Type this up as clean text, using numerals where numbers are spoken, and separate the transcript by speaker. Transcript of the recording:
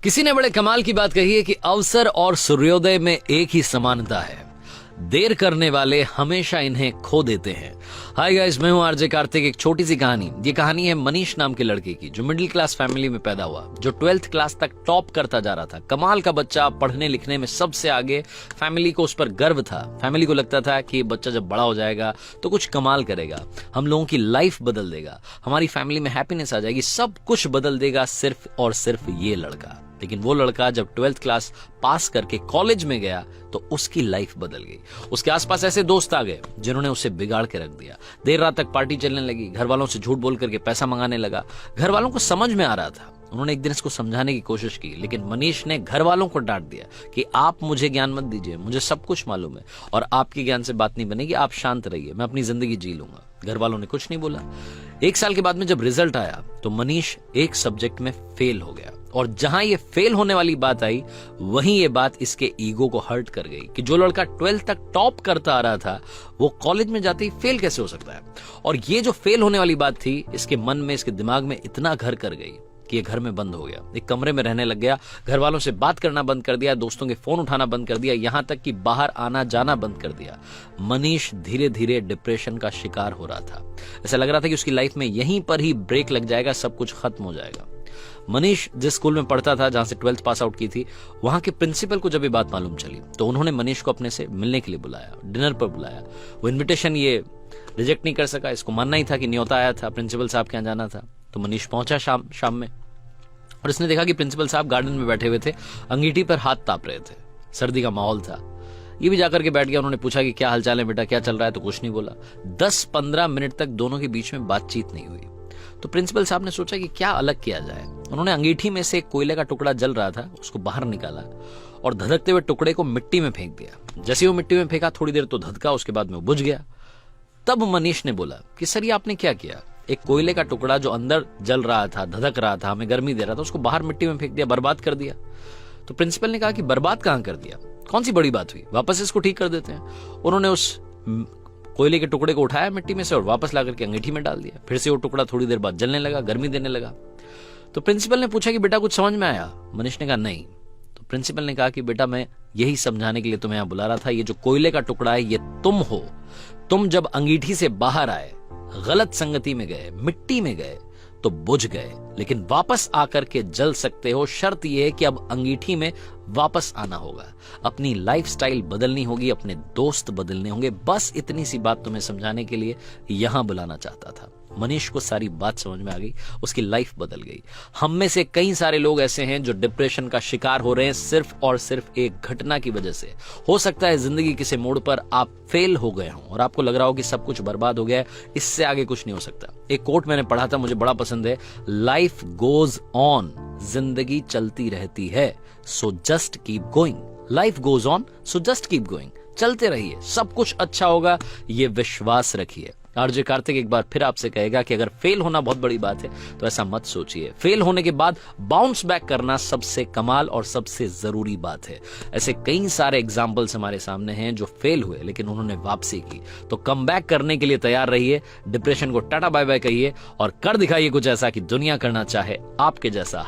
Speaker 1: किसी ने बड़े कमाल की बात कही है कि अवसर और सूर्योदय में एक ही समानता है, देर करने वाले हमेशा इन्हें खो देते हैं। हाय गाइस, मैं हूं आरजे कार्तिक। एक छोटी सी कहानी। ये कहानी है मनीष नाम के लड़के की, जो मिडिल क्लास फैमिली में पैदा हुआ, जो 12th क्लास तक टॉप करता जा रहा था। कमाल का बच्चा, पढ़ने लिखने में सबसे आगे। फैमिली को उस पर गर्व था। फैमिली को लगता था कि ये बच्चा जब बड़ा हो जाएगा तो कुछ कमाल करेगा, हम लोगों की लाइफ बदल देगा, हमारी फैमिली में हैप्पीनेस आ जाएगी, सब कुछ बदल देगा सिर्फ और सिर्फ ये लड़का। लेकिन वो लड़का जब 12th क्लास पास करके कॉलेज में गया तो उसकी लाइफ बदल गई। उसके आसपास ऐसे दोस्त आ गए जिन्होंने उसे बिगाड़ के रख दिया। देर रात तक पार्टी चलने लगी, घर वालों से झूठ बोल करके पैसा मंगाने लगा। घर वालों को समझ में आ रहा था। उन्होंने एक दिन इसको समझाने की कोशिश की, लेकिन मनीष ने घर वालों को डांट दिया कि आप मुझे ज्ञान मत दीजिए, मुझे सब कुछ मालूम है और आपके ज्ञान से बात नहीं बनेगी, आप शांत रहिए, मैं अपनी जिंदगी जी लूंगा। घर वालों ने कुछ नहीं बोला। 1 साल के बाद में जब रिजल्ट आया तो मनीष एक सब्जेक्ट में फेल हो गया, और जहां ये फेल होने वाली बात आई वहीं ये बात इसके ईगो को हर्ट कर गई कि जो लड़का 12th तक टॉप करता आ रहा था वो कॉलेज में जाते ही फेल कैसे हो सकता है। और ये जो फेल होने वाली बात थी इसके मन में, इसके दिमाग में इतना घर कर गई कि ये घर में बंद हो गया, एक कमरे में रहने लग गया, घर वालों से बात करना बंद कर दिया, दोस्तों के फोन उठाना बंद कर दिया, यहां तक कि बाहर आना जाना बंद कर दिया। मनीष धीरे धीरे डिप्रेशन का शिकार हो रहा था। ऐसा लग रहा था कि उसकी लाइफ में यहीं पर ही ब्रेक लग जाएगा, सब कुछ खत्म हो जाएगा। मनीष जिस स्कूल में पढ़ता था, जहां से 12th पास आउट की थी, वहां के प्रिंसिपल को जब ये बात मालूम चली तो उन्होंने मनीष को अपने से मिलने के लिए बुलाया, डिनर पर बुलाया। वो इन्विटेशन ये रिजेक्ट नहीं कर सका, इसको मानना ही था कि न्योता आया था, प्रिंसिपल साहब के यहाँ जाना था। तो मनीष पहुंचा शाम में, और इसने देखा कि प्रिंसिपल साहब गार्डन में बैठे हुए थे, अंगीठी पर हाथ ताप रहे थे, सर्दी का माहौल था। ये भी जाकर के बैठ गया। उन्होंने पूछा कि क्या हालचाल है बेटा, क्या चल रहा है, तो कुछ नहीं बोला। 10-15 मिनट तक दोनों के बीच में बातचीत नहीं हुई। तो प्रिंसिपल साहब ने सोचा कि क्या अलग किया जाए। उन्होंने अंगीठी में से एक कोयले का टुकड़ा जल रहा था, उसको बाहर निकाला और धधकते हुए टुकड़े को मिट्टी में फेंक दिया। जैसे वो मिट्टी में फेंका, थोड़ी देर तो धधका, उसके बाद में वो बुझ गया। तब मनीष ने बोला कि सर, ये आपने क्या किया? एक कोयले का टुकड़ा जो अंदर जल रहा था, धधक रहा था, हमें गर्मी दे रहा था, उसको बाहर मिट्टी में फेंक दिया, बर्बाद कर दिया। तो प्रिंसिपल ने कहा कि बर्बाद कहां कर दिया, कौन सी बड़ी बात हुई, वापस इसको ठीक कर देते हैं। उन्होंने उस कोयले के टुकड़े को उठाया मिट्टी में से और वापस लाकर के अंगीठी में डाल दिया। फिर से वो टुकड़ा थोड़ी देर बाद जलने लगा, गर्मी देने लगा। तो प्रिंसिपल ने पूछा कि बेटा कुछ समझ में आया? मनीष ने कहा नहीं। तो प्रिंसिपल ने कहा कि बेटा, मैं यही समझाने के लिए तुम्हें यहां बुला रहा था, ये जो कोयले का टुकड़ा है ये तुम हो। तुम जब अंगीठी से बाहर आए, गलत संगति में गए, मिट्टी में गए तो बुझ गए, लेकिन वापस आकर के जल सकते हो। शर्त यह है कि अब अंगीठी में वापस आना होगा, अपनी लाइफस्टाइल बदलनी होगी, अपने दोस्त बदलने होंगे। बस इतनी सी बात तुम्हें समझाने के लिए यहां बुलाना चाहता था। मनीष को सारी बात समझ में आ गई, उसकी लाइफ बदल गई। हम में से कई सारे लोग ऐसे हैं जो डिप्रेशन का शिकार हो रहे हैं सिर्फ और सिर्फ एक घटना की वजह से। हो सकता है जिंदगी किसी मोड़ पर आप फेल हो गए हों और आपको लग रहा हो कि सब कुछ बर्बाद हो गया है, इससे आगे कुछ नहीं हो सकता। एक कोट मैंने पढ़ा था, मुझे बड़ा पसंद है, लाइफ गोज ऑन, जिंदगी चलती रहती है, so just keep going. Life goes on, so just keep going. चलते रहिए, सब कुछ अच्छा होगा, ये विश्वास रखिए। आरजे कार्तिक एक बार फिर आपसे कहेगा कि अगर फेल होना बहुत बड़ी बात है तो ऐसा मत सोचिए। फेल होने के बाद बाउंस बैक करना सबसे कमाल और सबसे जरूरी बात है। ऐसे कई सारे एग्जाम्पल्स हमारे सामने हैं जो फेल हुए लेकिन उन्होंने वापसी की। तो कम बैक करने के लिए तैयार रहिए, डिप्रेशन को टाटा बाय बाय कहिए और कर दिखाइए कुछ ऐसा कि दुनिया करना चाहे आपके जैसा